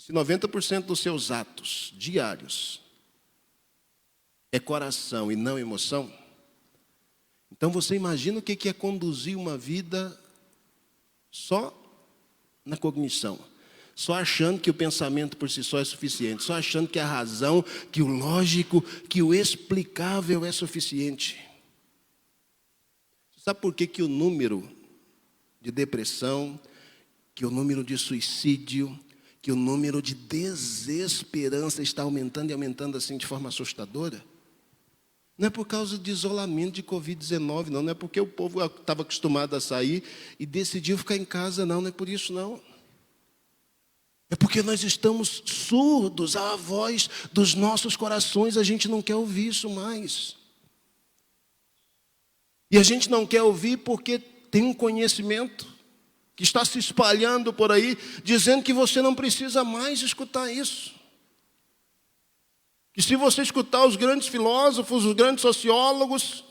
Se 90% dos seus atos diários é coração e não emoção, então você imagina o que é conduzir uma vida só na cognição, só achando que o pensamento por si só é suficiente, só achando que a razão, que o lógico, que o explicável é suficiente. Sabe por que o número de depressão, que o número de suicídio, que o número de desesperança está aumentando e aumentando assim de forma assustadora? Não é por causa de isolamento de Covid-19, não é porque o povo estava acostumado a sair e decidiu ficar em casa, não é por isso, não. É porque nós estamos surdos à voz dos nossos corações, a gente não quer ouvir isso mais. E a gente não quer ouvir porque tem um conhecimento que está se espalhando por aí, dizendo que você não precisa mais escutar isso. Que se você escutar os grandes filósofos, os grandes sociólogos,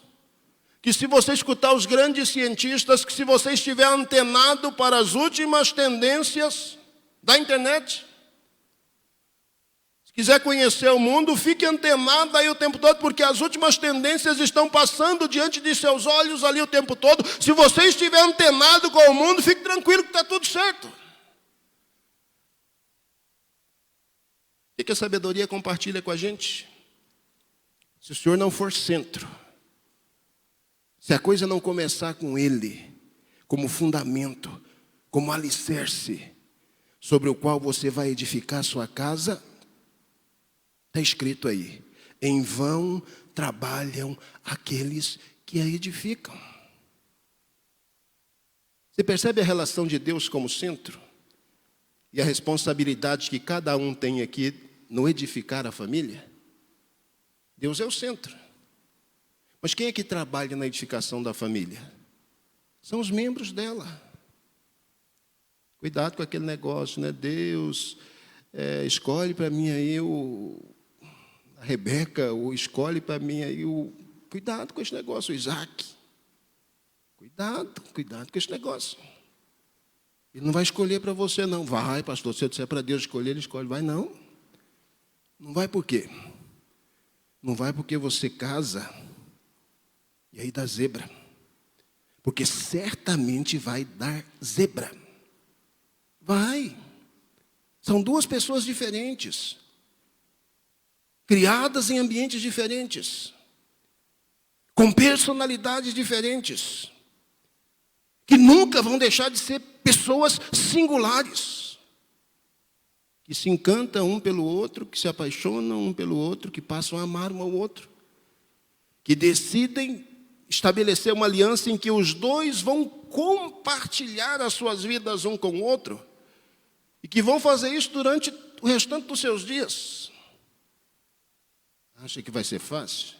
que se você escutar os grandes cientistas, que se você estiver antenado para as últimas tendências da internet, se quiser conhecer o mundo, fique antenado aí o tempo todo, porque as últimas tendências estão passando diante de seus olhos ali o tempo todo. Se você estiver antenado com o mundo, fique tranquilo que está tudo certo. O que a sabedoria compartilha com a gente? Se o Senhor não for centro, se a coisa não começar com Ele, como fundamento, como alicerce, sobre o qual você vai edificar a sua casa, está escrito aí: em vão trabalham aqueles que a edificam. Você percebe a relação de Deus como centro? E a responsabilidade que cada um tem aqui no edificar a família? Deus é o centro. Mas quem é que trabalha na edificação da família? São os membros dela. Cuidado com aquele negócio, né? Deus escolhe para mim aí a Rebeca, ou escolhe para mim aí Cuidado com esse negócio, o Isaac. Cuidado com esse negócio. Ele não vai escolher para você, não. Vai, pastor, se eu disser para Deus escolher, Ele escolhe. Vai, não. Não vai por quê? Não vai porque você casa e aí dá zebra. Porque certamente vai dar zebra. Vai. São duas pessoas diferentes, criadas em ambientes diferentes, com personalidades diferentes, que nunca vão deixar de ser pessoas singulares, que se encantam um pelo outro, que se apaixonam um pelo outro, que passam a amar um ao outro, que decidem estabelecer uma aliança em que os dois vão compartilhar as suas vidas um com o outro, e que vão fazer isso durante o restante dos seus dias. Acha que vai ser fácil?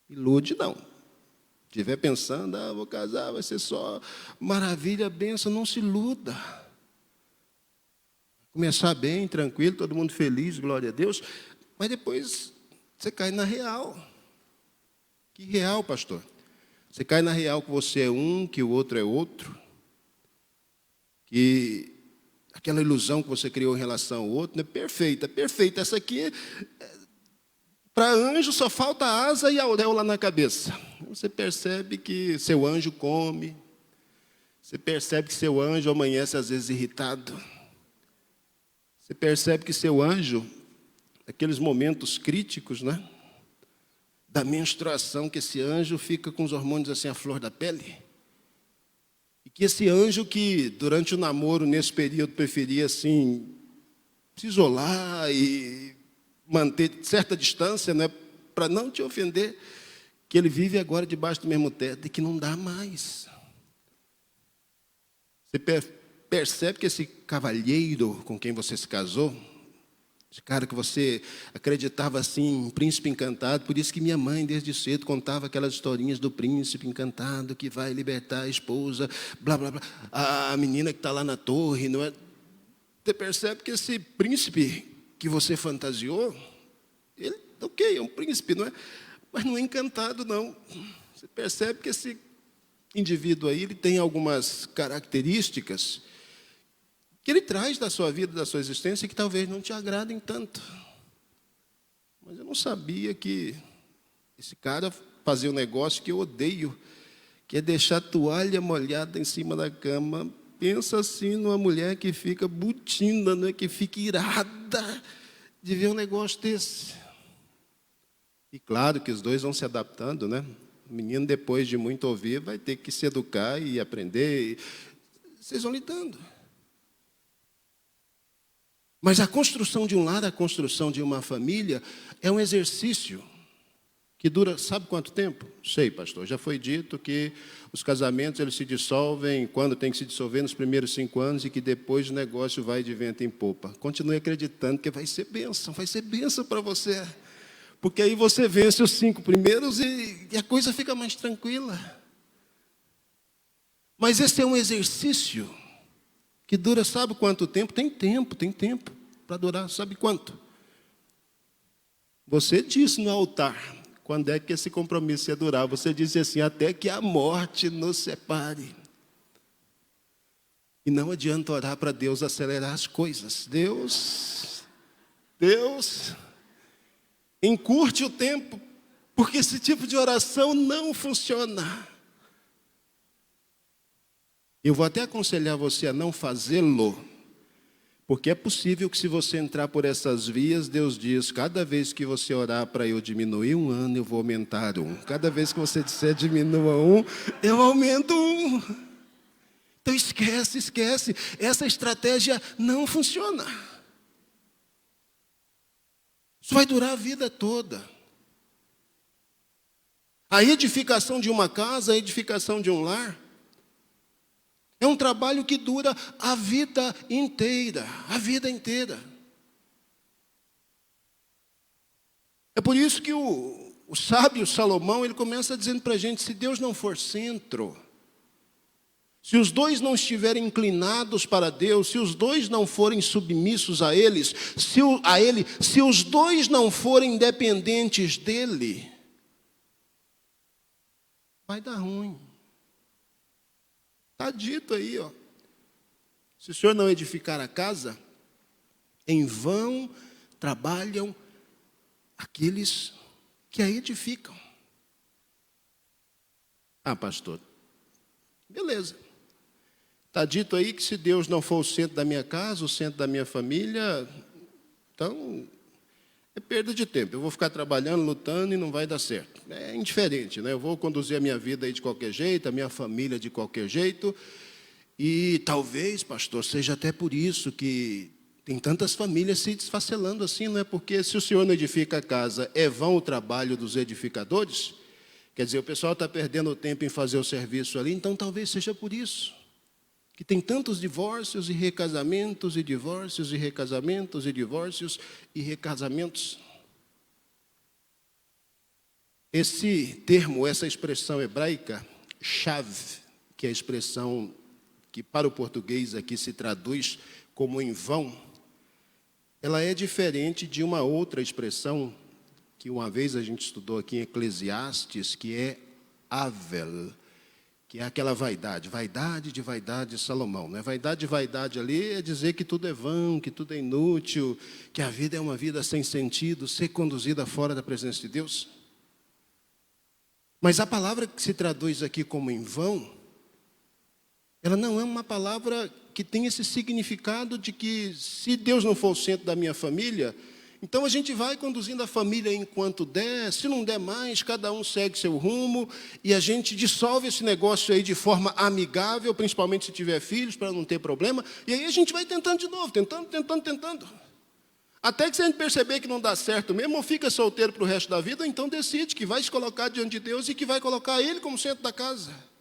Ilude não. Se estiver pensando, vou casar, vai ser só maravilha, bênção, não se iluda. Começar bem, tranquilo, todo mundo feliz, glória a Deus, mas depois você cai na real. Que real, pastor? Você cai na real que você é um, que o outro é outro, que aquela ilusão que você criou em relação ao outro, né? Perfeita. Essa aqui, para anjo só falta asa e auréola na cabeça. Você percebe que seu anjo come, você percebe que seu anjo amanhece às vezes irritado, você percebe que seu anjo, naqueles momentos críticos, né, da menstruação, que esse anjo fica com os hormônios assim à flor da pele. E que esse anjo que, durante o namoro, nesse período, preferia, assim, se isolar e manter certa distância, né, para não te ofender, que ele vive agora debaixo do mesmo teto e que não dá mais. Você percebe que esse cavalheiro com quem você se casou, esse cara que você acreditava assim, um príncipe encantado, por isso que minha mãe, desde cedo, contava aquelas historinhas do príncipe encantado que vai libertar a esposa, blá, blá, blá, a menina que está lá na torre, não é? Você percebe que esse príncipe que você fantasiou, ele, ok, é um príncipe, não é? Mas não é encantado, não. Você percebe que esse indivíduo aí, ele tem algumas características que Ele traz da sua vida, da sua existência, que talvez não te agradem tanto. Mas eu não sabia que esse cara fazia um negócio que eu odeio, que é deixar a toalha molhada em cima da cama. Pensa assim numa mulher que fica butina, né? Que fica irada de ver um negócio desse. E claro que os dois vão se adaptando, né? O menino, depois de muito ouvir, vai ter que se educar e aprender. Vocês vão lidando. Mas a construção de um lar, a construção de uma família, é um exercício que dura, sabe quanto tempo? Sei, pastor, já foi dito que os casamentos eles se dissolvem quando tem que se dissolver nos primeiros 5 anos e que depois o negócio vai de vento em popa. Continue acreditando que vai ser bênção para você. Porque aí você vence os 5 primeiros e a coisa fica mais tranquila. Mas esse é um exercício que dura, sabe quanto tempo? Tem tempo para durar, sabe quanto? Você disse no altar, quando é que esse compromisso ia durar? Você disse assim, até que a morte nos separe. E não adianta orar para Deus acelerar as coisas. Deus, encurte o tempo, porque esse tipo de oração não funciona. Eu vou até aconselhar você a não fazê-lo, porque é possível que se você entrar por essas vias, Deus diz, cada vez que você orar para eu diminuir 1 ano, eu vou aumentar 1. Cada vez que você disser diminua 1, eu aumento 1. Então esquece. Essa estratégia não funciona. Isso vai durar a vida toda. A edificação de uma casa, a edificação de um lar, é um trabalho que dura a vida inteira, É por isso que o sábio Salomão, ele começa dizendo para a gente, se Deus não for centro, se os dois não estiverem inclinados para Deus, se os dois não forem submissos a Ele, se os dois não forem dependentes dEle, vai dar ruim. Está dito aí, ó. Se o senhor não edificar a casa, em vão trabalham aqueles que a edificam. Ah, pastor, beleza. Está dito aí que se Deus não for o centro da minha casa, o centro da minha família, então é perda de tempo. Eu vou ficar trabalhando, lutando e não vai dar certo. É indiferente, né? Eu vou conduzir a minha vida aí de qualquer jeito, a minha família de qualquer jeito. E talvez, pastor, seja até por isso que tem tantas famílias se desfacelando assim, não é? Porque se o senhor não edifica a casa, é vão o trabalho dos edificadores? Quer dizer, o pessoal está perdendo tempo em fazer o serviço ali, então talvez seja por isso. Que tem tantos divórcios e recasamentos, e divórcios e recasamentos, e divórcios e recasamentos. Esse termo, essa expressão hebraica, shav, que é a expressão que para o português aqui se traduz como em vão, ela é diferente de uma outra expressão que uma vez a gente estudou aqui em Eclesiastes, que é avel, que é aquela vaidade de Salomão. Né? Vaidade ali é dizer que tudo é vão, que tudo é inútil, que a vida é uma vida sem sentido, ser conduzida fora da presença de Deus. Mas a palavra que se traduz aqui como em vão, ela não é uma palavra que tem esse significado de que se Deus não for o centro da minha família, então a gente vai conduzindo a família enquanto der, se não der mais, cada um segue seu rumo, e a gente dissolve esse negócio aí de forma amigável, principalmente se tiver filhos, para não ter problema, e aí a gente vai tentando de novo, tentando. Até que se a gente perceber que não dá certo mesmo, ou fica solteiro para o resto da vida, ou então decide que vai se colocar diante de Deus e que vai colocar Ele como centro da casa.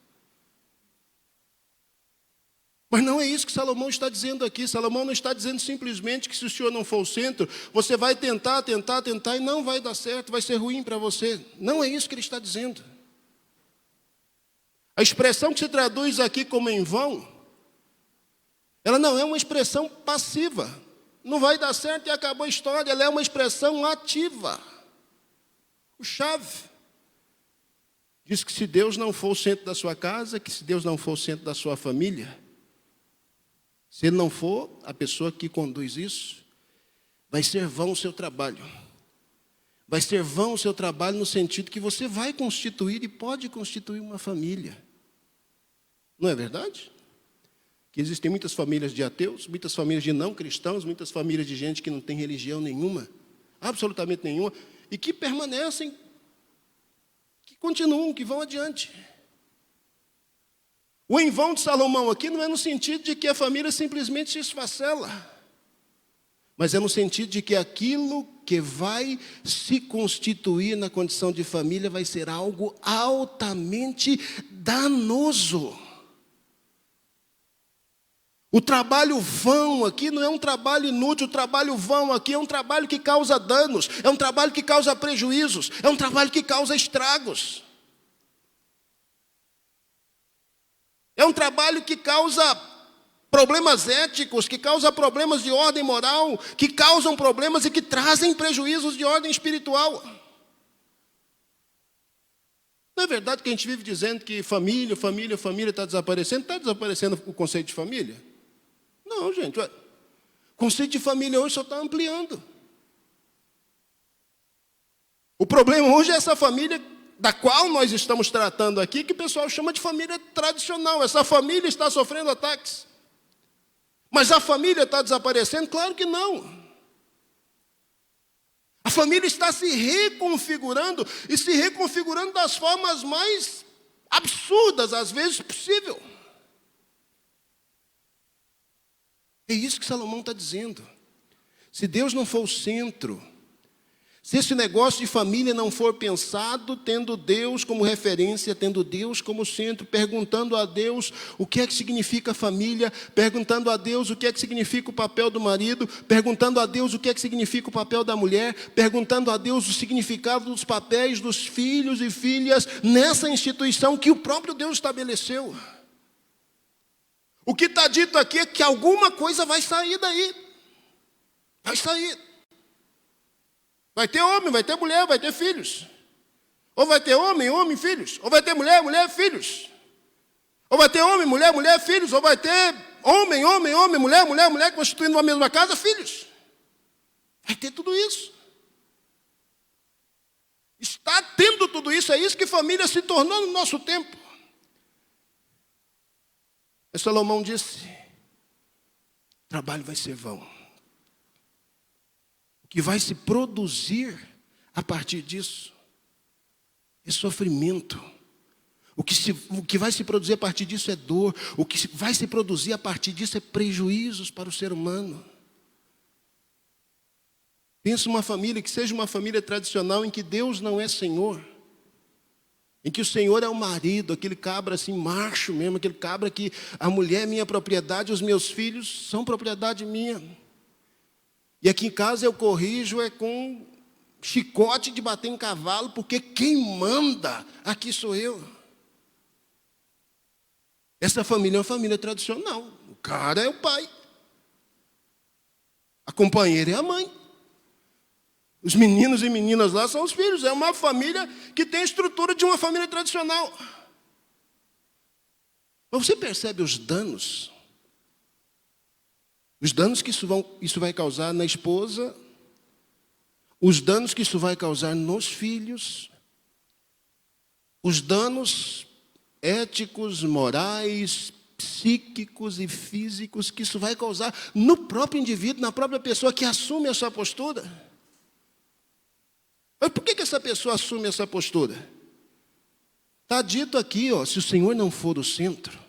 Mas não é isso que Salomão está dizendo aqui. Salomão não está dizendo simplesmente que se o senhor não for o centro, você vai tentar e não vai dar certo, vai ser ruim para você. Não é isso que ele está dizendo. A expressão que se traduz aqui como em vão, ela não é uma expressão passiva. Não vai dar certo e acabou a história. Ela é uma expressão ativa. O chave diz que se Deus não for o centro da sua casa, que se Deus não for o centro da sua família, Se ele não for a pessoa que conduz isso, vai ser vão o seu trabalho. Vai ser vão o seu trabalho no sentido que você vai constituir e pode constituir uma família. Não é verdade? Que existem muitas famílias de ateus, muitas famílias de não cristãos, muitas famílias de gente que não tem religião nenhuma, absolutamente nenhuma, e que permanecem, que continuam, que vão adiante. O em vão de Salomão aqui não é no sentido de que a família simplesmente se esfacela, mas é no sentido de que aquilo que vai se constituir na condição de família vai ser algo altamente danoso. O trabalho vão aqui não é um trabalho inútil, o trabalho vão aqui é um trabalho que causa danos, é um trabalho que causa prejuízos, é um trabalho que causa estragos. É um trabalho que causa problemas éticos, que causa problemas de ordem moral, que causam problemas e que trazem prejuízos de ordem espiritual. Não é verdade que a gente vive dizendo que família está desaparecendo? Está desaparecendo o conceito de família? Não, gente. O conceito de família hoje só está ampliando. O problema hoje é essa família da qual nós estamos tratando aqui, que o pessoal chama de família tradicional. Essa família está sofrendo ataques. Mas a família está desaparecendo? Claro que não. A família está se reconfigurando, e se reconfigurando das formas mais absurdas, às vezes, possível. É isso que Salomão está dizendo. Se Deus não for o centro, se esse negócio de família não for pensado tendo Deus como referência, tendo Deus como centro, perguntando a Deus o que é que significa família, perguntando a Deus o que é que significa o papel do marido, perguntando a Deus o que é que significa o papel da mulher, perguntando a Deus o significado dos papéis dos filhos e filhas nessa instituição que o próprio Deus estabeleceu. O que está dito aqui é que alguma coisa vai sair daí. Vai sair. Vai ter homem, vai ter mulher, vai ter filhos. Ou vai ter homem, homem, filhos. Ou vai ter mulher, mulher, filhos. Ou vai ter homem, mulher, mulher, filhos. Ou vai ter homem, homem, homem, mulher, mulher, mulher, constituindo uma mesma casa, filhos. Vai ter tudo isso. Está tendo tudo isso, é isso que família se tornou no nosso tempo. Mas Salomão disse, o trabalho vai ser vão. O que vai se produzir a partir disso é sofrimento. O que vai se produzir a partir disso é dor. O que vai se produzir a partir disso é prejuízos para o ser humano. Pensa uma família que seja uma família tradicional em que Deus não é Senhor. Em que o Senhor é o marido, aquele cabra assim, macho mesmo, aquele cabra que a mulher é minha propriedade, os meus filhos são propriedade minha. E aqui em casa eu corrijo com chicote de bater em cavalo, porque quem manda aqui sou eu. Essa família é uma família tradicional. O cara é o pai. A companheira é a mãe. Os meninos e meninas lá são os filhos. É uma família que tem a estrutura de uma família tradicional. Mas você percebe os danos? Os danos que isso vai causar na esposa, os danos que isso vai causar nos filhos, os danos éticos, morais, psíquicos e físicos que isso vai causar no próprio indivíduo, na própria pessoa que assume essa postura. Mas por que essa pessoa assume essa postura? Está dito aqui, se o Senhor não for o centro,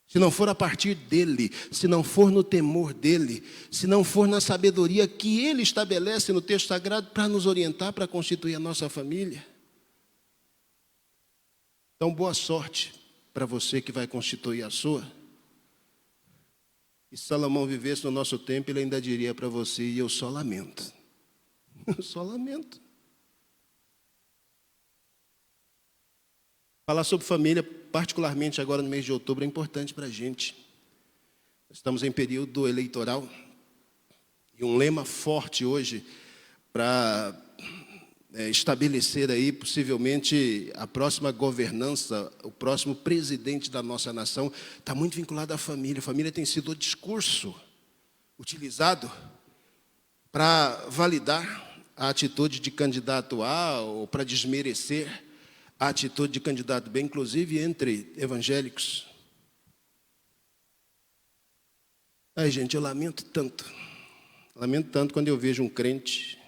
se não for a partir dele, se não for no temor dele, se não for na sabedoria que ele estabelece no texto sagrado para nos orientar, para constituir a nossa família. Então, boa sorte para você que vai constituir a sua. E se Salomão vivesse no nosso tempo, ele ainda diria para você, e eu só lamento. Eu só lamento. Falar sobre família, particularmente agora no mês de outubro, é importante para a gente. Estamos em período eleitoral. E um lema forte hoje para estabelecer aí, possivelmente, a próxima governança, o próximo presidente da nossa nação, está muito vinculado à família. A família tem sido o discurso utilizado para validar a atitude de candidato A ou para desmerecer a atitude de candidato B, inclusive entre evangélicos. Ai, gente, eu lamento tanto quando eu vejo um crente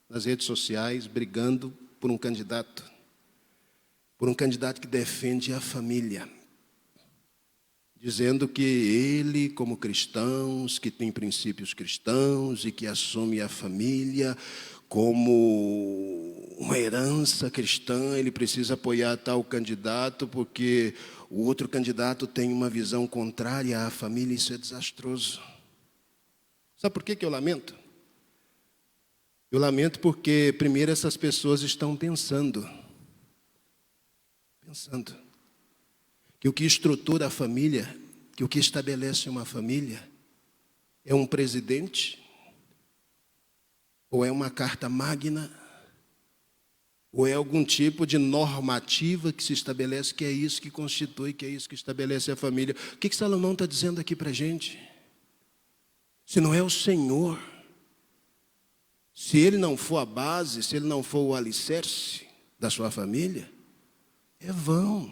nas redes sociais brigando por um candidato que defende a família, dizendo que ele, como cristãos, que tem princípios cristãos e que assume a família como uma herança cristã, ele precisa apoiar tal candidato porque o outro candidato tem uma visão contrária à família. Isso é desastroso. Sabe por que eu lamento? Eu lamento porque, primeiro, essas pessoas estão pensando que o que estrutura a família, que o que estabelece uma família é um presidente, ou é uma carta magna, ou é algum tipo de normativa que se estabelece, que é isso que constitui, que é isso que estabelece a família. O que Salomão está dizendo aqui para a gente? Se não é o Senhor, se Ele não for a base, se Ele não for o alicerce da sua família, é vão.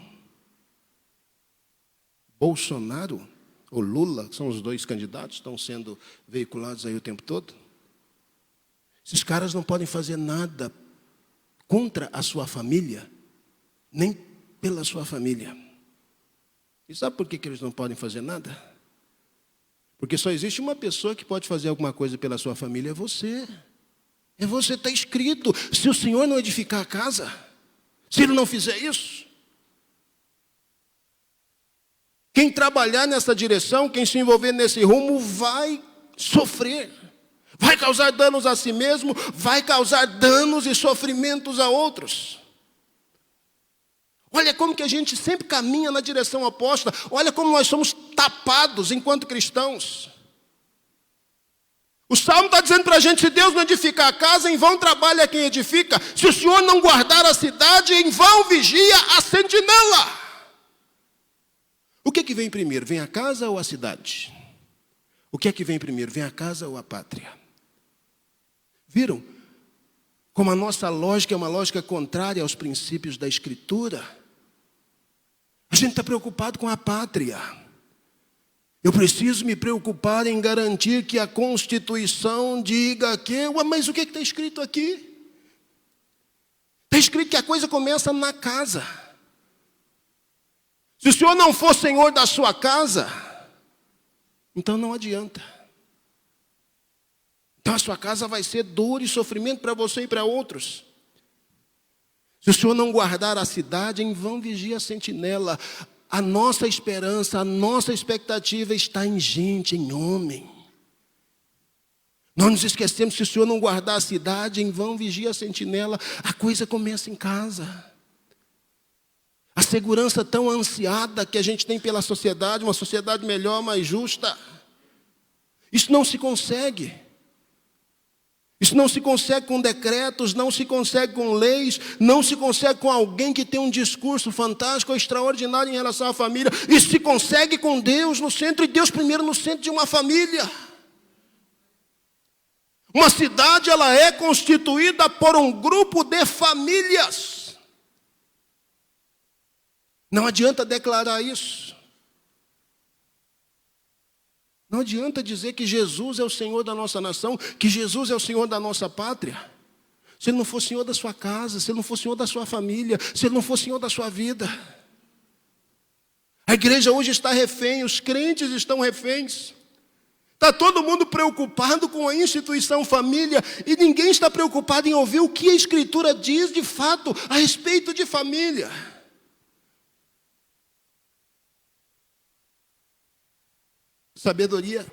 Bolsonaro ou Lula, são os dois candidatos, estão sendo veiculados aí o tempo todo. Esses caras não podem fazer nada contra a sua família, nem pela sua família. E sabe por que eles não podem fazer nada? Porque só existe uma pessoa que pode fazer alguma coisa pela sua família, é você. É você, está escrito. Se o Senhor não edificar a casa, se Ele não fizer isso, quem trabalhar nessa direção, quem se envolver nesse rumo, vai sofrer. Vai causar danos a si mesmo, vai causar danos e sofrimentos a outros. Olha como que a gente sempre caminha na direção oposta. Olha como nós somos tapados enquanto cristãos. O Salmo está dizendo para a gente, se Deus não edificar a casa, em vão trabalha quem edifica. Se o Senhor não guardar a cidade, em vão vigia a sentinela. O que vem primeiro? Vem a casa ou a cidade? O que vem primeiro? Vem a casa ou a pátria? Viram? Como a nossa lógica é uma lógica contrária aos princípios da Escritura. A gente está preocupado com a pátria. Eu preciso me preocupar em garantir que a Constituição diga que... Mas o que está escrito aqui? Está escrito que a coisa começa na casa. Se o Senhor não for Senhor da sua casa, então não adianta. Então a sua casa vai ser dor e sofrimento para você e para outros. Se o Senhor não guardar a cidade, em vão vigia a sentinela. A nossa esperança, a nossa expectativa está em gente, em homem. Nós nos esquecemos que se o Senhor não guardar a cidade, em vão vigia a sentinela. A coisa começa em casa. A segurança tão ansiada que a gente tem pela sociedade, uma sociedade melhor, mais justa. Isso não se consegue. Isso não se consegue com decretos, não se consegue com leis, não se consegue com alguém que tem um discurso fantástico ou extraordinário em relação à família. Isso se consegue com Deus no centro, e Deus primeiro no centro de uma família. Uma cidade, ela é constituída por um grupo de famílias. Não adianta declarar isso. Não adianta dizer que Jesus é o Senhor da nossa nação, que Jesus é o Senhor da nossa pátria, se Ele não for Senhor da sua casa, se Ele não for Senhor da sua família, se Ele não for Senhor da sua vida. A igreja hoje está refém, os crentes estão reféns. Está todo mundo preocupado com a instituição família e ninguém está preocupado em ouvir o que a Escritura diz de fato a respeito de família. Sabedoria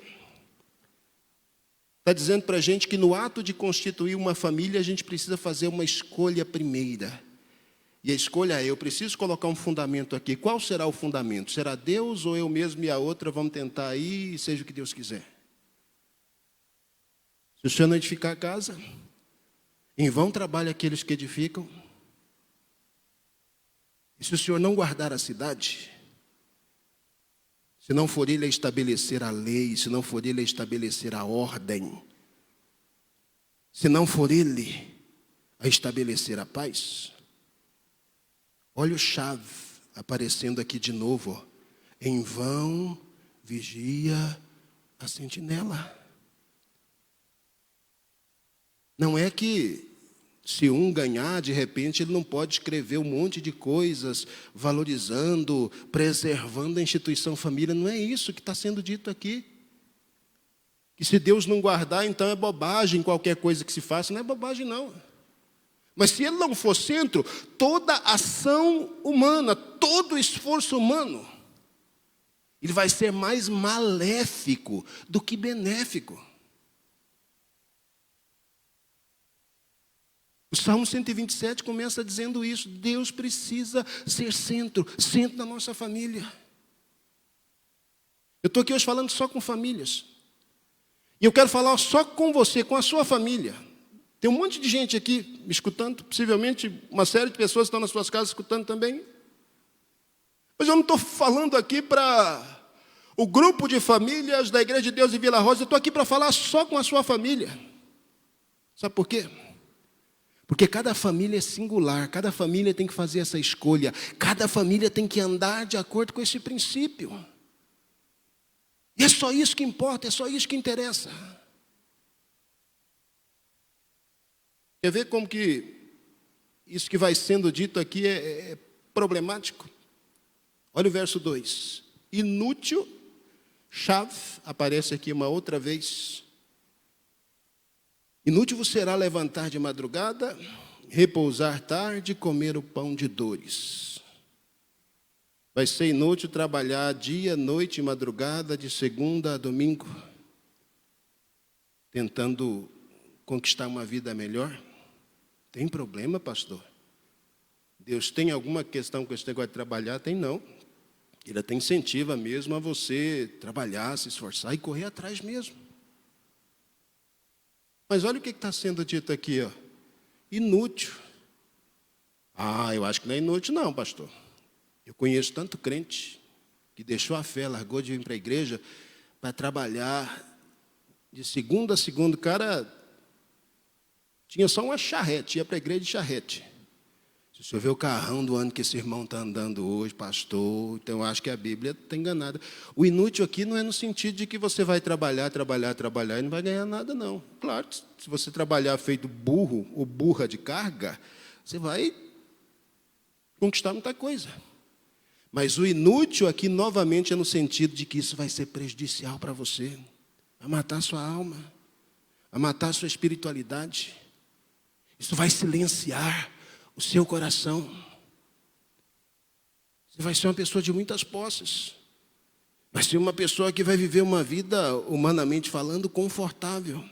está dizendo para a gente que no ato de constituir uma família, a gente precisa fazer uma escolha primeira. E a escolha é, eu preciso colocar um fundamento aqui. Qual será o fundamento? Será Deus ou eu mesmo e a outra vamos tentar aí, seja o que Deus quiser? Se o Senhor não edificar a casa, Em vão trabalham aqueles que edificam. E se o Senhor não guardar a cidade, se não for Ele a estabelecer a lei, se não for Ele a estabelecer a ordem, se não for Ele a estabelecer a paz, olha o chave aparecendo aqui de novo, ó. Em vão vigia a sentinela. Não é que se um ganhar, de repente, ele não pode escrever um monte de coisas, valorizando, preservando a instituição família. Não é isso que está sendo dito aqui. Que se Deus não guardar, então é bobagem qualquer coisa que se faça. Não é bobagem, não. Mas se ele não for centro, toda ação humana, todo esforço humano, ele vai ser mais maléfico do que benéfico. O Salmo 127 começa dizendo isso. Deus precisa ser centro da nossa família. Eu estou aqui hoje falando só com famílias. E eu quero falar só com você, com a sua família. Tem um monte de gente aqui me escutando, possivelmente uma série de pessoas estão nas suas casas escutando também. Mas eu não estou falando aqui para o grupo de famílias da Igreja de Deus em Vila Rosa. Eu estou aqui para falar só com a sua família. Sabe por quê? Porque cada família é singular, cada família tem que fazer essa escolha, cada família tem que andar de acordo com esse princípio. E é só isso que importa, é só isso que interessa. Quer ver como que isso que vai sendo dito aqui é problemático? Olha o verso 2. Inútil, chave, aparece aqui uma outra vez. Inútil vos será levantar de madrugada, repousar tarde, comer o pão de dores. Vai ser inútil trabalhar dia, noite e madrugada, de segunda a domingo, tentando conquistar uma vida melhor. Tem problema, pastor? Deus tem alguma questão com esse negócio de trabalhar? Tem não. Ele até incentiva mesmo a você trabalhar, se esforçar e correr atrás mesmo. Mas olha o que está sendo dito aqui, ó. Inútil. Ah, eu acho que não é inútil não, pastor. Eu conheço tanto crente que deixou a fé, largou de vir para a igreja para trabalhar de segunda a segunda. O cara tinha só uma charrete, ia para a igreja de charrete. Se o senhor vê o carrão do ano que esse irmão está andando hoje, pastor, então eu acho que a Bíblia está enganada. O inútil aqui não é no sentido de que você vai trabalhar e não vai ganhar nada, não. Claro, se você trabalhar feito burro ou burra de carga, você vai conquistar muita coisa. Mas o inútil aqui, novamente, é no sentido de que isso vai ser prejudicial para você. Vai matar a sua alma, vai matar a sua espiritualidade. Isso vai silenciar o seu coração. Você vai ser uma pessoa de muitas posses. Vai ser uma pessoa que vai viver uma vida, humanamente falando, confortável.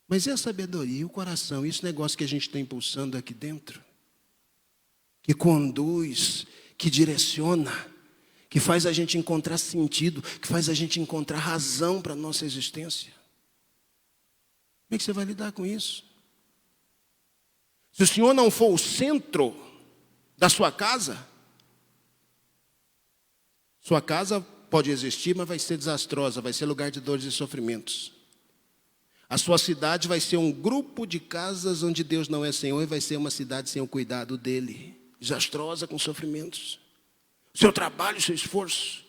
Mas e a sabedoria, o coração, esse negócio que a gente está impulsando aqui dentro? Que conduz, que direciona, que faz a gente encontrar sentido, que faz a gente encontrar razão para a nossa existência. Como é que você vai lidar com isso? Se o Senhor não for o centro da sua casa pode existir, mas vai ser desastrosa, vai ser lugar de dores e sofrimentos. A sua cidade vai ser um grupo de casas onde Deus não é Senhor e vai ser uma cidade sem o cuidado dEle, desastrosa com sofrimentos. O seu trabalho, o seu esforço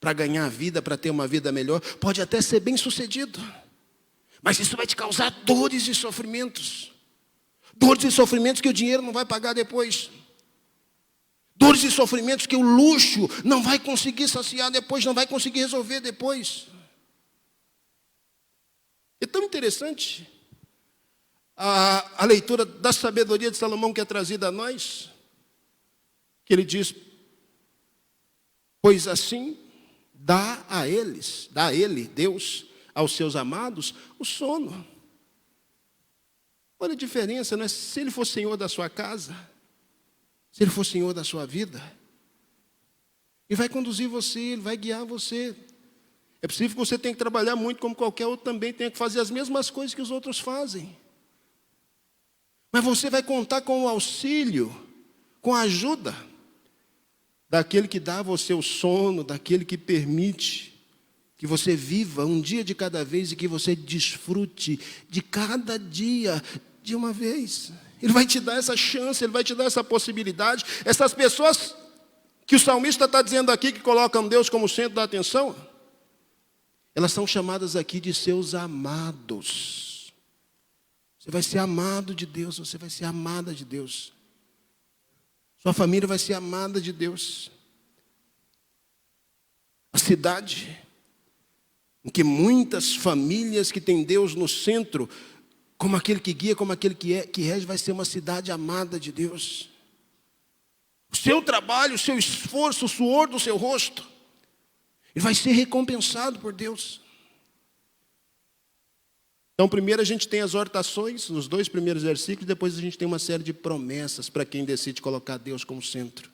para ganhar a vida, para ter uma vida melhor, pode até ser bem sucedido, mas isso vai te causar dores e sofrimentos. Dores e sofrimentos que o dinheiro não vai pagar depois. Dores e sofrimentos que o luxo não vai conseguir saciar depois, não vai conseguir resolver depois. É tão interessante a leitura da sabedoria de Salomão que é trazida a nós, que ele diz, pois assim dá a ele, Deus, aos seus amados, o sono. Olha a diferença, não é? Se ele for senhor da sua casa, se ele for senhor da sua vida, ele vai conduzir você, ele vai guiar você. É possível que você tenha que trabalhar muito como qualquer outro também, tenha que fazer as mesmas coisas que os outros fazem. Mas você vai contar com o auxílio, com a ajuda daquele que dá a você o sono, daquele que permite que você viva um dia de cada vez e que você desfrute de cada dia de uma vez. Ele vai te dar essa chance, Ele vai te dar essa possibilidade. Essas pessoas que o salmista está dizendo aqui, que colocam Deus como centro da atenção, elas são chamadas aqui de seus amados. Você vai ser amado de Deus, você vai ser amada de Deus. Sua família vai ser amada de Deus. A cidade em que muitas famílias que têm Deus no centro, como aquele que guia, como aquele que rege, vai ser uma cidade amada de Deus. O seu trabalho, o seu esforço, o suor do seu rosto, ele vai ser recompensado por Deus. Então, primeiro a gente tem as exortações, nos 2 primeiros versículos, depois a gente tem uma série de promessas para quem decide colocar Deus como centro.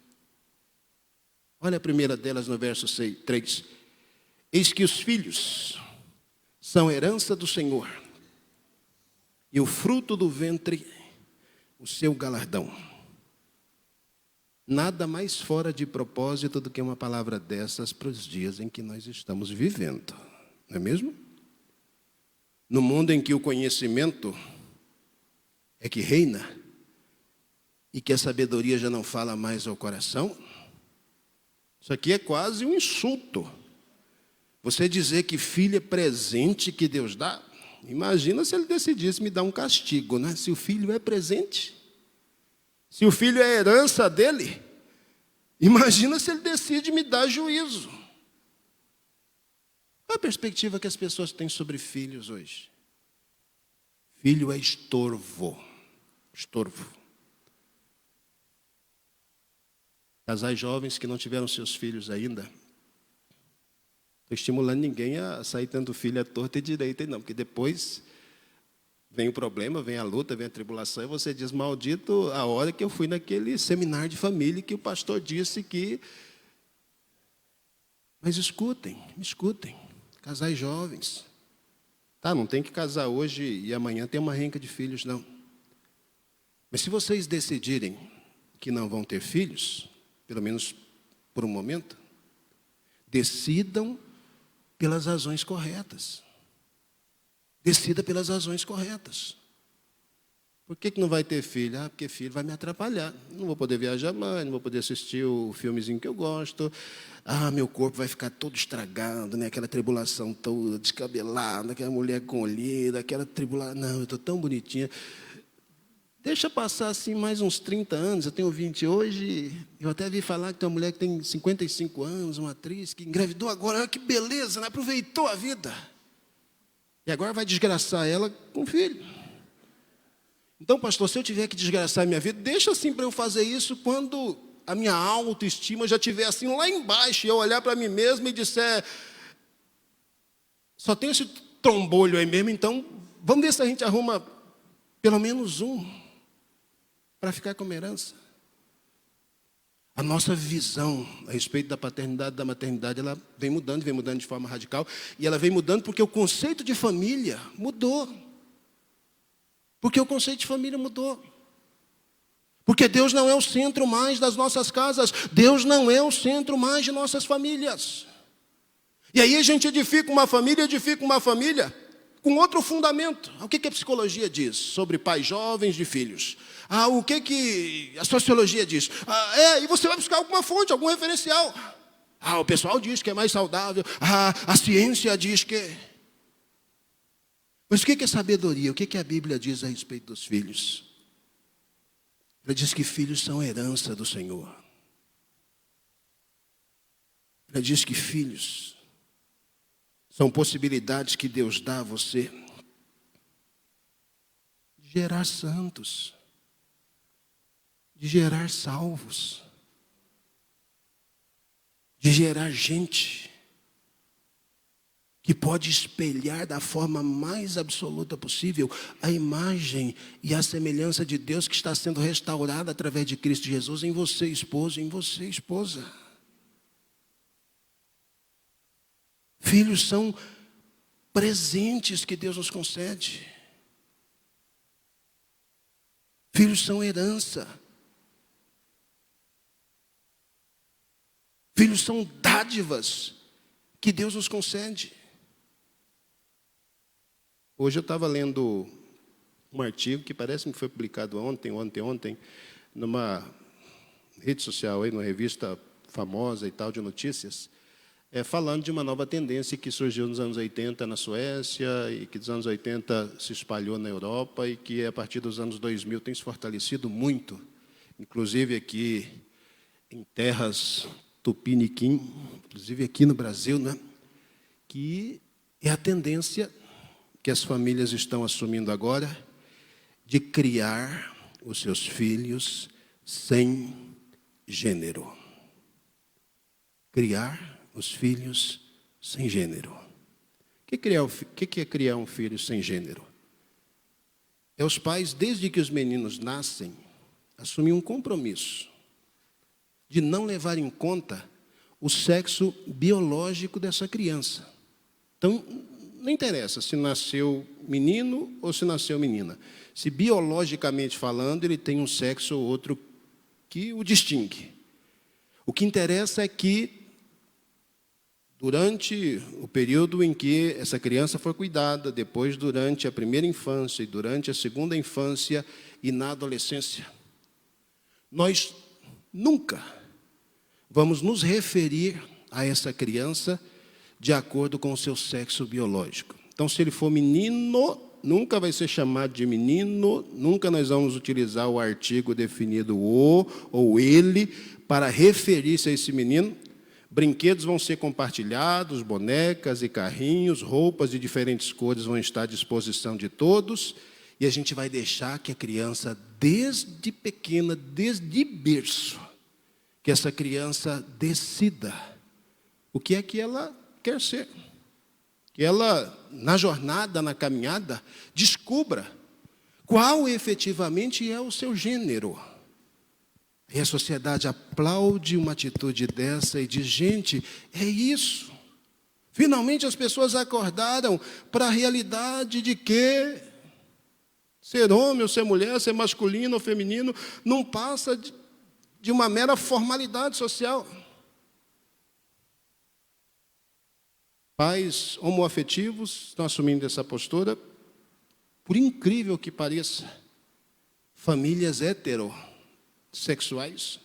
Olha a primeira delas no verso 3. Eis que os filhos são herança do Senhor, e o fruto do ventre, o seu galardão. Nada mais fora de propósito do que uma palavra dessas para os dias em que nós estamos vivendo, não é mesmo? No mundo em que o conhecimento é que reina e que a sabedoria já não fala mais ao coração, isso aqui é quase um insulto. Você dizer que filho é presente que Deus dá, imagina se Ele decidisse me dar um castigo, né? Se o filho é presente, se o filho é herança dele, imagina se Ele decide me dar juízo. Qual a perspectiva que as pessoas têm sobre filhos hoje? Filho é estorvo. Estorvo. Casais jovens que não tiveram seus filhos ainda, estou estimulando ninguém a sair tendo filho à torta e direita, não, porque depois vem o problema, vem a luta, vem a tribulação, e você diz, maldito a hora que eu fui naquele seminário de família que o pastor disse que... Mas escutem, me escutem. Casais jovens. Tá, não tem que casar hoje e amanhã ter uma renca de filhos, não. Mas se vocês decidirem que não vão ter filhos, pelo menos por um momento, decidam pelas razões corretas. Decida pelas razões corretas. Por que não vai ter filho? Porque filho vai me atrapalhar. Não vou poder viajar mais, não vou poder assistir o filmezinho que eu gosto. Meu corpo vai ficar todo estragado, né? Aquela tribulação toda, descabelada, aquela mulher com olheira, aquela tribulação. Não, eu estou tão bonitinha. Deixa passar assim mais uns 30 anos, eu tenho 20 hoje. Eu até vi falar que tem uma mulher que tem 55 anos, uma atriz, que engravidou agora. Olha que beleza, né? Aproveitou a vida. E agora vai desgraçar ela com filho. Então, pastor, se eu tiver que desgraçar a minha vida, deixa assim para eu fazer isso quando a minha autoestima já estiver assim lá embaixo, e eu olhar para mim mesmo e disser, só tem esse trombolho aí mesmo, então vamos ver se a gente arruma pelo menos um para ficar como herança. A nossa visão a respeito da paternidade e da maternidade, ela vem mudando de forma radical, e ela vem mudando porque o conceito de família mudou. Porque o conceito de família mudou. Porque Deus não é o centro mais das nossas casas. Deus não é o centro mais de nossas famílias. E aí a gente edifica uma família com outro fundamento. O que a psicologia diz sobre pais jovens de filhos? O que a sociologia diz? E você vai buscar alguma fonte, algum referencial. O pessoal diz que é mais saudável. A ciência diz que... Mas o que é sabedoria? O que a Bíblia diz a respeito dos filhos? Ela diz que filhos são herança do Senhor. Ela diz que filhos são possibilidades que Deus dá a você de gerar santos, de gerar salvos, de gerar gente que pode espelhar da forma mais absoluta possível a imagem e a semelhança de Deus que está sendo restaurada através de Cristo Jesus em você, esposo, em você, esposa. Filhos são presentes que Deus nos concede. Filhos são herança. Filhos são dádivas que Deus nos concede. Hoje eu estava lendo um artigo que parece que foi publicado ontem, numa rede social, numa revista famosa e tal de notícias, falando de uma nova tendência que surgiu nos anos 80 na Suécia e que dos anos 80 se espalhou na Europa e que a partir dos anos 2000 tem se fortalecido muito, inclusive aqui em terras tupiniquim, inclusive aqui no Brasil, né? Que é a tendência que as famílias estão assumindo agora de criar os seus filhos sem gênero. Criar os filhos sem gênero. O que é criar um filho sem gênero? É os pais, desde que os meninos nascem, assumir um compromisso de não levar em conta o sexo biológico dessa criança. Então, não interessa se nasceu menino ou se nasceu menina. Se biologicamente falando, ele tem um sexo ou outro que o distingue. O que interessa é que, durante o período em que essa criança foi cuidada, depois durante a primeira infância e durante a segunda infância e na adolescência, nós nunca vamos nos referir a essa criança de acordo com o seu sexo biológico. Então, se ele for menino, nunca vai ser chamado de menino, nunca nós vamos utilizar o artigo definido o ou ele para referir-se a esse menino. Brinquedos vão ser compartilhados, bonecas e carrinhos, roupas de diferentes cores vão estar à disposição de todos, e a gente vai deixar que a criança, desde pequena, desde berço, que essa criança decida o que é que ela quer ser. Que ela, na jornada, na caminhada, descubra qual efetivamente é o seu gênero. E a sociedade aplaude uma atitude dessa e diz, gente, é isso. Finalmente as pessoas acordaram para a realidade de que ser homem ou ser mulher, ser masculino ou feminino, não passa de uma mera formalidade social. Pais homoafetivos estão assumindo essa postura, por incrível que pareça. Famílias heterossexuais,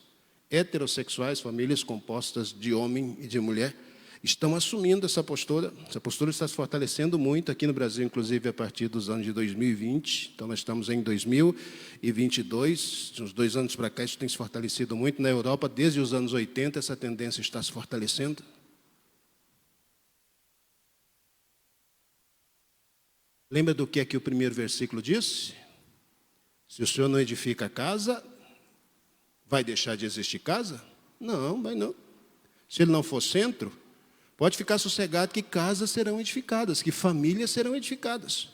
famílias compostas de homem e de mulher, estão assumindo essa postura. Essa postura está se fortalecendo muito aqui no Brasil, inclusive a partir dos anos de 2020. Então, nós estamos em 2022, de uns 2 anos para cá, isso tem se fortalecido muito. Na Europa, desde os anos 80, essa tendência está se fortalecendo. Lembra do que é que o primeiro versículo disse? Se o Senhor não edifica a casa, vai deixar de existir casa? Não, vai não. Se ele não for centro, pode ficar sossegado que casas serão edificadas, que famílias serão edificadas.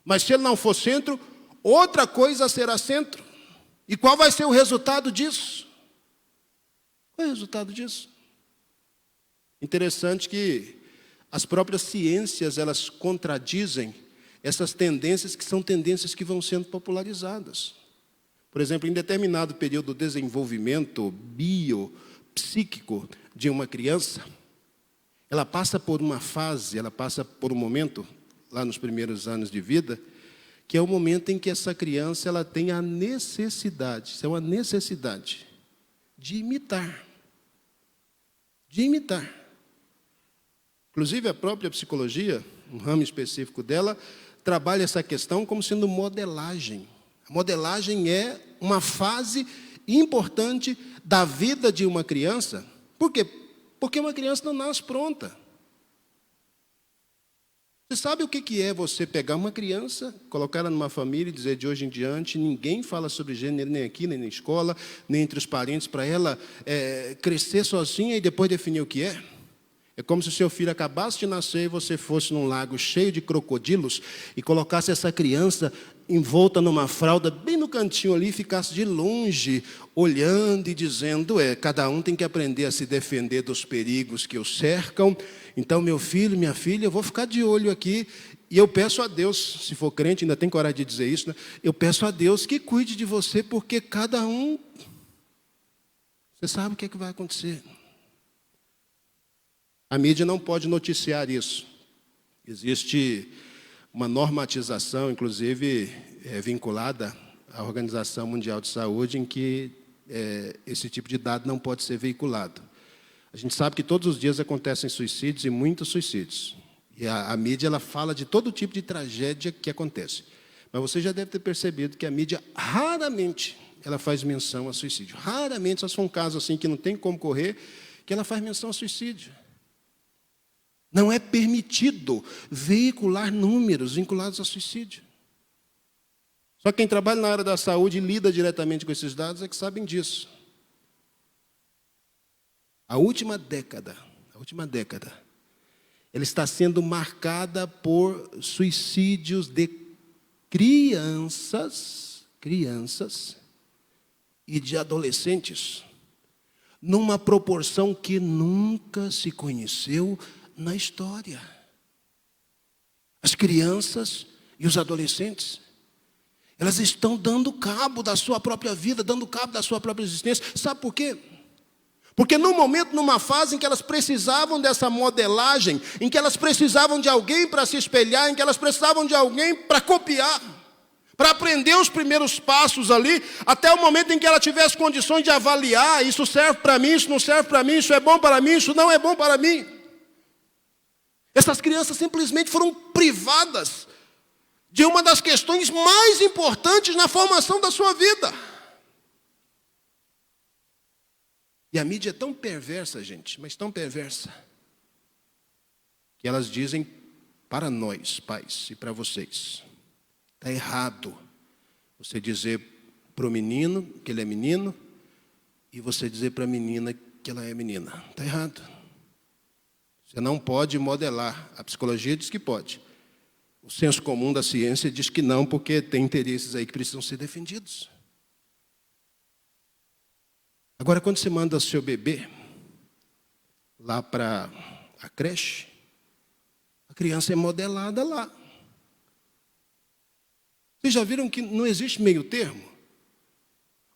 Mas se ele não for centro, outra coisa será centro. E qual vai ser o resultado disso? Qual é o resultado disso? Interessante que as próprias ciências, elas contradizem essas tendências que são tendências que vão sendo popularizadas. Por exemplo, em determinado período do desenvolvimento biopsíquico de uma criança, ela passa por uma fase, ela passa por um momento, lá nos primeiros anos de vida, que é o momento em que essa criança ela tem a necessidade, isso é uma necessidade, de imitar. De imitar. Inclusive, a própria psicologia, um ramo específico dela, trabalha essa questão como sendo modelagem. A modelagem é uma fase importante da vida de uma criança. Por quê? Porque uma criança não nasce pronta. Você sabe o que é você pegar uma criança, colocar ela numa família e dizer de hoje em diante, ninguém fala sobre gênero nem aqui, nem na escola, nem entre os parentes, para ela crescer sozinha e depois definir o que é? É como se o seu filho acabasse de nascer e você fosse num lago cheio de crocodilos e colocasse essa criança envolta numa fralda bem no cantinho ali e ficasse de longe, olhando e dizendo, cada um tem que aprender a se defender dos perigos que o cercam. Então, meu filho, minha filha, eu vou ficar de olho aqui. E eu peço a Deus, se for crente, ainda tem coragem de dizer isso, né? Eu peço a Deus que cuide de você, porque cada um, você sabe o que é que vai acontecer. A mídia não pode noticiar isso. Existe uma normatização, inclusive vinculada à Organização Mundial de Saúde, em que esse tipo de dado não pode ser veiculado. A gente sabe que todos os dias acontecem suicídios e muitos suicídios. E a mídia ela fala de todo tipo de tragédia que acontece. Mas você já deve ter percebido que a mídia raramente ela faz menção a suicídio. Raramente, só se for um caso assim que não tem como correr, que ela faz menção a suicídio. Não é permitido veicular números vinculados a suicídio. Só quem trabalha na área da saúde e lida diretamente com esses dados é que sabem disso. A última década, ela está sendo marcada por suicídios de crianças e de adolescentes, numa proporção que nunca se conheceu na história. As crianças e os adolescentes, elas estão dando cabo da sua própria vida, dando cabo da sua própria existência. Sabe por quê? Porque num momento, numa fase em que elas precisavam dessa modelagem, em que elas precisavam de alguém para se espelhar, em que elas precisavam de alguém para copiar, para aprender os primeiros passos ali, até o momento em que ela tivesse condições de avaliar, isso serve para mim, isso não serve para mim, isso é bom para mim, isso não é bom para mim. Essas crianças simplesmente foram privadas de uma das questões mais importantes na formação da sua vida. E a mídia é tão perversa, gente, mas tão perversa, que elas dizem para nós, pais, e para vocês, está errado você dizer para o menino que ele é menino e você dizer para a menina que ela é menina. Está errado. Você não pode modelar. A psicologia diz que pode. O senso comum da ciência diz que não, porque tem interesses aí que precisam ser defendidos. Agora, quando você manda seu bebê lá para a creche, a criança é modelada lá. Vocês já viram que não existe meio termo?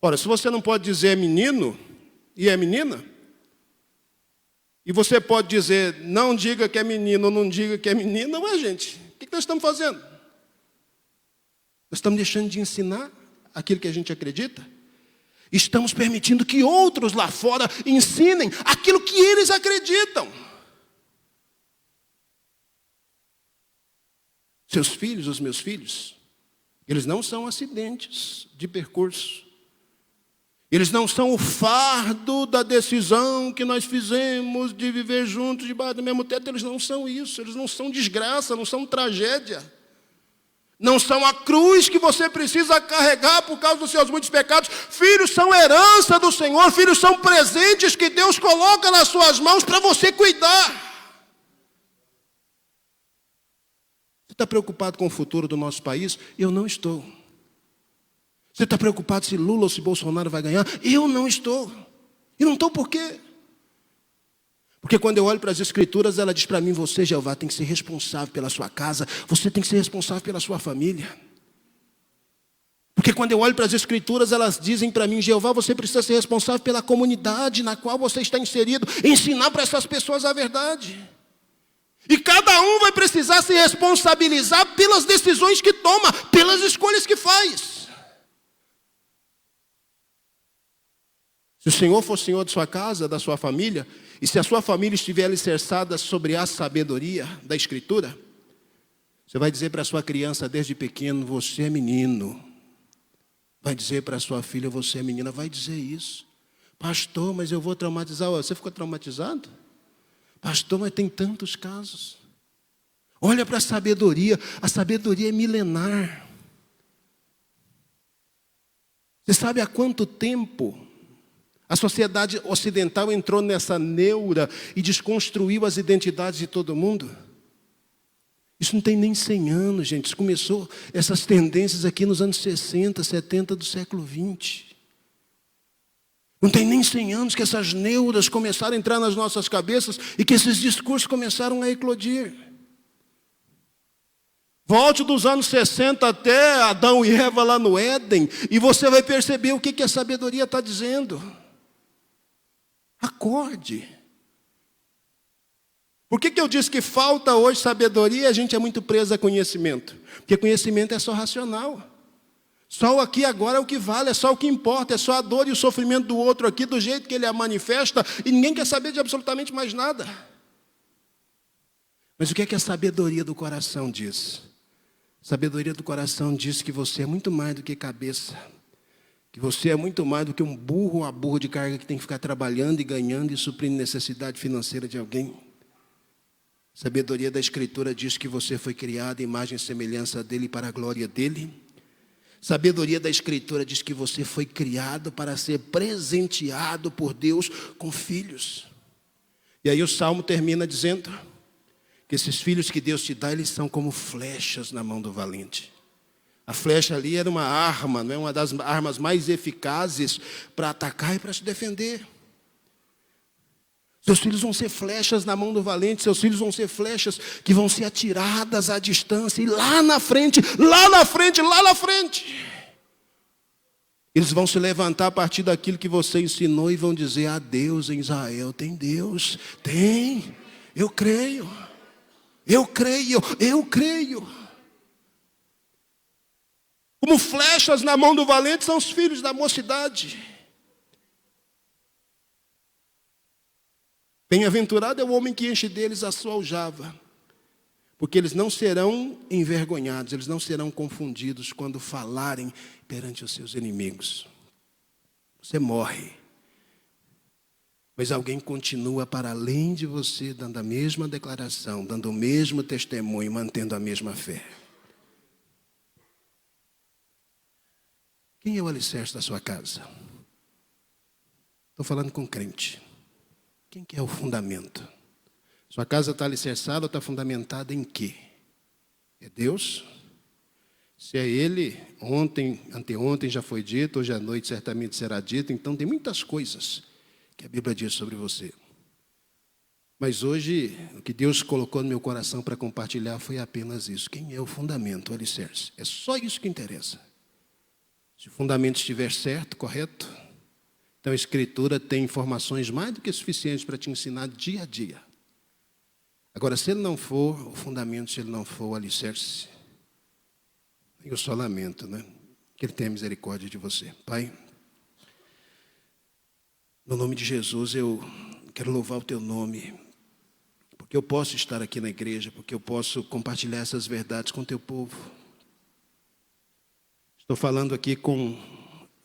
Ora, se você não pode dizer é menino e é menina, e você pode dizer não diga que é menino ou não diga que é menina, ué, gente, o que nós estamos fazendo? Nós estamos deixando de ensinar aquilo que a gente acredita? Estamos permitindo que outros lá fora ensinem aquilo que eles acreditam. Seus filhos, os meus filhos, eles não são acidentes de percurso. Eles não são o fardo da decisão que nós fizemos de viver juntos debaixo do mesmo teto. Eles não são isso, eles não são desgraça, não são tragédia. Não são a cruz que você precisa carregar por causa dos seus muitos pecados. Filhos são herança do Senhor, filhos são presentes que Deus coloca nas suas mãos para você cuidar. Você está preocupado com o futuro do nosso país? Eu não estou. Você está preocupado se Lula ou se Bolsonaro vai ganhar? Eu não estou. E não estou por quê? Porque quando eu olho para as Escrituras, ela diz para mim, você, Jeová, tem que ser responsável pela sua casa, você tem que ser responsável pela sua família. Porque quando eu olho para as Escrituras, elas dizem para mim, Jeová, você precisa ser responsável pela comunidade na qual você está inserido, ensinar para essas pessoas a verdade. E cada um vai precisar se responsabilizar pelas decisões que toma, pelas escolhas que faz. Se o Senhor for Senhor de sua casa, da sua família, e se a sua família estiver alicerçada sobre a sabedoria da Escritura, você vai dizer para a sua criança desde pequeno, você é menino. Vai dizer para a sua filha, você é menina, vai dizer isso. Pastor, mas eu vou traumatizar. Você ficou traumatizado? Pastor, mas tem tantos casos. Olha para a sabedoria é milenar. Você sabe há quanto tempo a sociedade ocidental entrou nessa neura e desconstruiu as identidades de todo mundo? Isso não tem nem 100 anos, gente. Isso começou, essas tendências aqui nos anos 60, 70 do século XX. Não tem nem 100 anos que essas neuras começaram a entrar nas nossas cabeças e que esses discursos começaram a eclodir. Volte dos anos 60 até Adão e Eva lá no Éden e você vai perceber o que a sabedoria está dizendo. Acorde. Por que eu disse que falta hoje sabedoria e a gente é muito preso a conhecimento? Porque conhecimento é só racional. Só o aqui e agora é o que vale, é só o que importa, é só a dor e o sofrimento do outro aqui, do jeito que ele a manifesta, e ninguém quer saber de absolutamente mais nada. Mas o que a sabedoria do coração diz? Sabedoria do coração diz que você é muito mais do que cabeça, que você é muito mais do que um burro ou uma burra de carga que tem que ficar trabalhando e ganhando e suprindo necessidade financeira de alguém. Sabedoria da Escritura diz que você foi criado em imagem e semelhança dele para a glória dele. Sabedoria da Escritura diz que você foi criado para ser presenteado por Deus com filhos. E aí o Salmo termina dizendo que esses filhos que Deus te dá, eles são como flechas na mão do valente. A flecha ali era uma arma, não é? Uma das armas mais eficazes para atacar e para se defender. Seus filhos vão ser flechas na mão do valente, seus filhos vão ser flechas que vão ser atiradas à distância, e lá na frente, eles vão se levantar a partir daquilo que você ensinou e vão dizer: a Deus em Israel tem Deus, tem, eu creio. Como flechas na mão do valente são os filhos da mocidade. Bem-aventurado é o homem que enche deles a sua aljava, porque eles não serão envergonhados, eles não serão confundidos quando falarem perante os seus inimigos. Você morre, mas alguém continua para além de você, dando a mesma declaração, dando o mesmo testemunho, mantendo a mesma fé. Quem é o alicerce da sua casa? Estou falando com crente. Quem que é o fundamento? Sua casa está alicerçada ou está fundamentada em quê? É Deus? Se é Ele, ontem, anteontem já foi dito, hoje à noite certamente será dito, então tem muitas coisas que a Bíblia diz sobre você. Mas hoje, o que Deus colocou no meu coração para compartilhar foi apenas isso. Quem é o fundamento, o alicerce? É só isso que interessa. Se o fundamento estiver certo, correto, então a Escritura tem informações mais do que suficientes para te ensinar dia a dia. Agora, se ele não for o fundamento, se ele não for o alicerce, eu só lamento, né? Que Ele tenha misericórdia de você. Pai, no nome de Jesus, eu quero louvar o Teu nome, porque eu posso estar aqui na igreja, porque eu posso compartilhar essas verdades com o Teu povo. Estou falando aqui com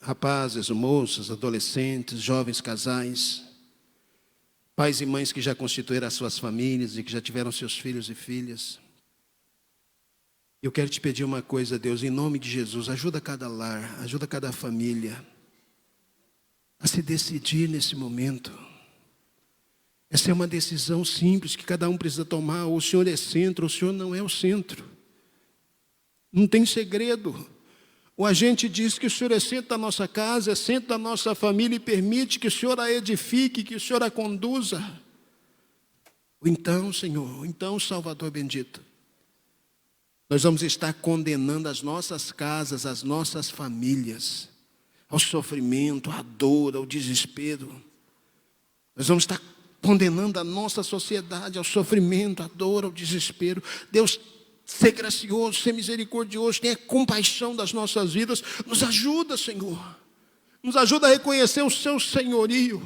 rapazes, moças, adolescentes, jovens casais, pais e mães que já constituíram as suas famílias e que já tiveram seus filhos e filhas. Eu quero te pedir uma coisa, Deus, em nome de Jesus, ajuda cada lar, ajuda cada família a se decidir nesse momento. Essa é uma decisão simples que cada um precisa tomar. Ou o Senhor é centro, ou o Senhor não é o centro. Não tem segredo. Ou a gente diz que o Senhor é centro da nossa casa, é centro da nossa família e permite que o Senhor a edifique, que o Senhor a conduza. Ou então, Senhor, ou então, Salvador bendito, nós vamos estar condenando as nossas casas, as nossas famílias, ao sofrimento, à dor, ao desespero. Nós vamos estar condenando a nossa sociedade ao sofrimento, à dor, ao desespero. Deus, ser gracioso, ser misericordioso, tenha compaixão das nossas vidas. Nos ajuda, Senhor. Nos ajuda a reconhecer o Seu senhorio.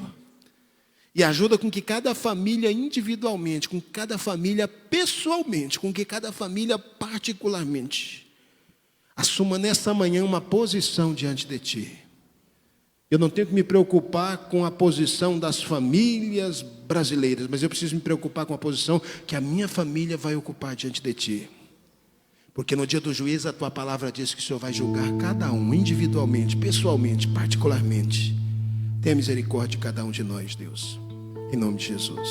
E ajuda com que cada família individualmente, com cada família pessoalmente, com que cada família particularmente, assuma nessa manhã uma posição diante de Ti. Eu não tenho que me preocupar com a posição das famílias brasileiras, mas eu preciso me preocupar com a posição que a minha família vai ocupar diante de Ti. Porque no dia do juízo a Tua palavra diz que o Senhor vai julgar cada um individualmente, pessoalmente, particularmente. Tenha misericórdia de cada um de nós, Deus. Em nome de Jesus.